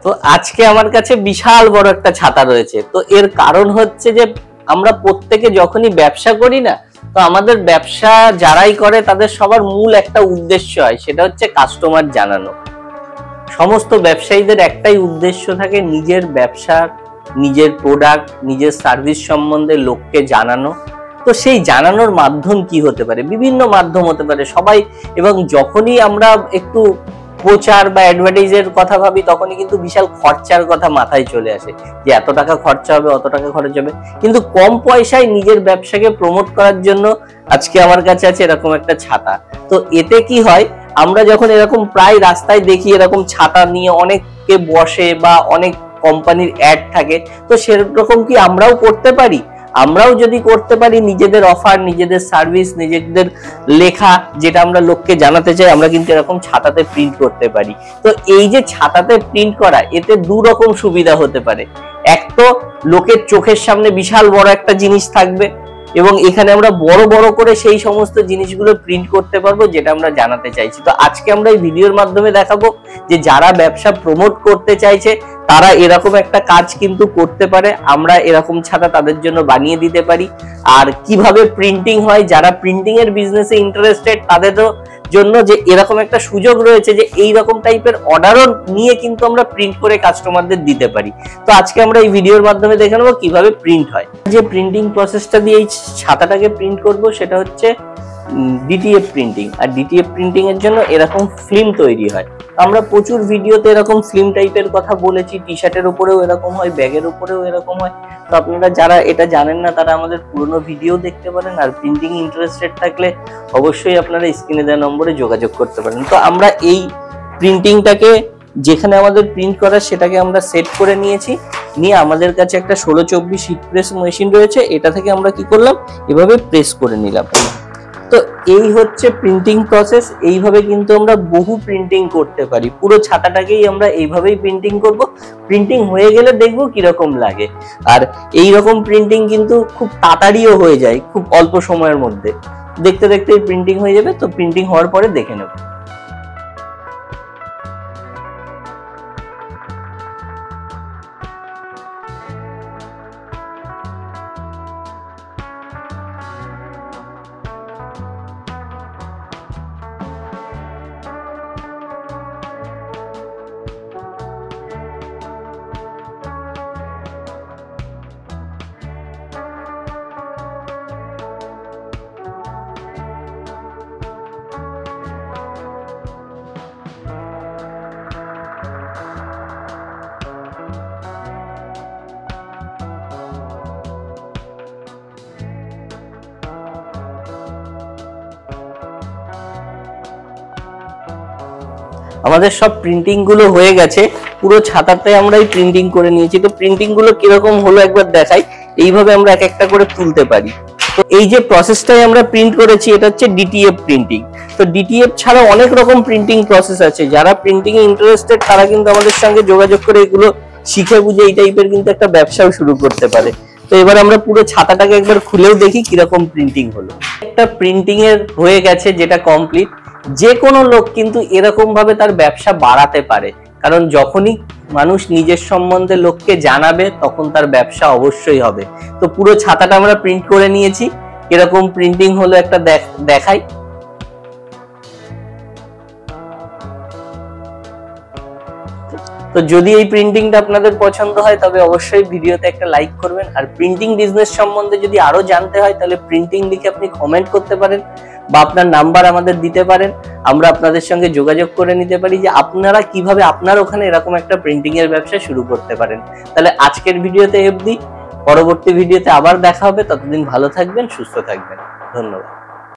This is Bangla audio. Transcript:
তো আজকে আমার কাছে বিশাল বড় একটা ছাতা রয়েছে। তো এর কারণ হচ্ছে যে আমরা প্রত্যেকে যখনই ব্যবসা করি না, তো আমাদের ব্যবসা যারাই করে তাদের সবার মূল একটা উদ্দেশ্য হয়, সেটা হচ্ছে কাস্টমার জানানো। সমস্ত ব্যবসায়ীদের একটাই উদ্দেশ্য থাকে, নিজের ব্যবসা, নিজের প্রোডাক্ট, নিজের সার্ভিস সম্বন্ধে লোককে জানানো। তো সেই জানানোর মাধ্যম কি হতে পারে? বিভিন্ন মাধ্যম হতে পারে সবাই। এবং যখনই আমরা একটু প্রচার বা অ্যাডভার্টাইজের কথা ভাবি, তখনই কিন্তু বিশাল খরচার কথা মাথায় চলে আসে, যে এত টাকা খরচা হবে, অত টাকা খরচ হবে। কিন্তু কম পয়সায় নিজের ব্যবসাকে প্রমোট করার জন্য আজকে আমার কাছে আছে এরকম একটা ছাতা। তো এতে কি হয়, আমরা যখন এরকম প্রায় রাস্তায় দেখি এরকম ছাতা নিয়ে অনেকে বসে বা অনেক কোম্পানির অ্যাড থাকে, তো সেরকম কি আমরাও করতে পারি? আমরাও যদি করতে পারি, নিজেদের অফার, নিজেদের সার্ভিস, নিজেদের লেখা যেটা আমরা লোককে জানাতে চাই, আমরা কিন্তু এরকম ছাতাতে প্রিন্ট করতে পারি। তো এই যে ছাতাতে প্রিন্ট করা, এতে দু রকম সুবিধা হতে পারে। এক তো লোকের চোখের সামনে বিশাল বড় একটা জিনিস থাকবে, এবং এখানে আমরা বড় বড় করে সেই সমস্ত জিনিসগুলো প্রিন্ট করতে পারবো যেটা আমরা জানাতে চাইছি। তো আজকে আমরা এই ভিডিওর মাধ্যমে দেখাবো যে যারা ব্যবসা প্রমোট করতে চাইছে তারা এরকম একটা কাজ কিন্তু করতে পারে। আমরা এরকম ছাতা তাদের জন্য বানিয়ে দিতে পারি। আর কিভাবে প্রিন্টিং হয়, যারা প্রিন্টিং এর বিজনেসে ইন্টারেস্টেড তাদেরও জন্য যে এরকম একটা সুযোগ রয়েছে যে এই রকম টাইপের অর্ডারও নিয়ে কিন্তু আমরা প্রিন্ট করে কাস্টমারদের দিতে পারি। তো আজকে আমরা এই ভিডিওর মাধ্যমে দেখে নেবো কিভাবে প্রিন্ট হয়। যে প্রিন্টিং প্রসেসটা দিয়ে এই ছাতাটাকে প্রিন্ট করব সেটা হচ্ছে ডিটিএফ প্রিন্টিং। আর ডিটিএফ প্রিন্টিং এর জন্য এরকম ফিল্ম তৈরি হয়। আমরা প্রচুর ভিডিওতে এরকম ফিল্ম টাইপের কথা বলেছি, টি শার্টের উপরেও এরকম হয়, ব্যাগের উপরেও এরকম হয়। তো আপনারা যারা এটা জানেন না তারা আমাদের পুরনো ভিডিও দেখতে পারেন। আর প্রিন্টিং ইন্টারেস্টেড থাকলে অবশ্যই আপনারা স্ক্রিনে দেওয়া নম্বরে যোগাযোগ করতে পারেন। তো আমরা এই প্রিন্টিংটাকে যেখানে আমাদের প্রিন্ট করা সেটাকে আমরা সেট করে নিয়েছি। নিয়ে আমাদের কাছে একটা 1624 হিট প্রেস মেশিন রয়েছে, এটা থেকে আমরা কি করলাম, এভাবে প্রেস করে নিলাম। তো এই হচ্ছে প্রিন্টিং প্রসেস। এইভাবে কিন্তু আমরা বহু প্রিন্টিং করতে পারি। পুরো ছাতাটাকেই আমরা এইভাবেই প্রিন্টিং করব। প্রিন্টিং হয়ে গেলে দেখবো কিরকম লাগে। আর এই রকম প্রিন্টিং কিন্তু খুব তাড়াতাড়িও হয়ে যায়, খুব অল্প সময়ের মধ্যে। দেখতে দেখতেই প্রিন্টিং হয়ে যাবে। তো প্রিন্টিং হওয়ার পরে দেখে নেব। আমাদের সব প্রিন্টিং গুলো হয়ে গেছে। পুরো ছাতাতে আমরা এই প্রিন্টিং করে নিয়েছি। তো প্রিন্টিং গুলো কিরকম হলো একবার দেখাই। এইভাবে আমরা এক একটা করে তুলতে পারি। তো এই যে প্রসেসটাই আমরা প্রিন্ট করেছি এটা হচ্ছে ডিটিএফ প্রিন্টিং। তো ডিটিএফ ছাড়া অনেক রকম প্রিন্টিং প্রসেস আছে। যারা প্রিন্টিং এ ইন্টারেস্টেড তারা কিন্তু আমাদের সঙ্গে যোগাযোগ করে এগুলো শিখে বুঝে এই টাইপের কিন্তু একটা ব্যবসাও শুরু করতে পারে। তো এবার আমরা পুরো ছাতাটাকে একবার খুলেও দেখি কিরকম প্রিন্টিং হলো। একটা প্রিন্টিং এর হয়ে গেছে যেটা কমপ্লিট। যে কোনো লোক কিন্তু এরকম ভাবে তার ব্যবসা বাড়াতে পারে, কারণ যখনই মানুষ নিজের সম্বন্ধে লোককে জানাবে তখন তার ব্যবসা অবশ্যই হবে। তো পুরো ছাতাটা আমরা প্রিন্ট করে নিয়েছি। এরকম প্রিন্টিং হলো একটা দেখাই। তো যদি এই প্রিন্টিংটা আপনাদের পছন্দ হয় তবে অবশ্যই ভিডিওতে একটা লাইক করবেন। আর প্রিন্টিং বিজনেস সম্বন্ধে যদি আরো জানতে হয় তাহলে প্রিন্টিং লিখে আপনি কমেন্ট করতে পারেন বা আপনার নাম্বার আমাদের দিতে পারেন। আমরা আপনাদের সঙ্গে যোগাযোগ করে নিতে পারি যে আপনারা কিভাবে আপনার ওখানে এরকম একটা প্রিন্টিং এর ব্যবসা শুরু করতে পারেন। তাহলে আজকের ভিডিওতে অবধি, পরবর্তী ভিডিওতে আবার দেখা হবে। ততদিন ভালো থাকবেন, সুস্থ থাকবেন। ধন্যবাদ।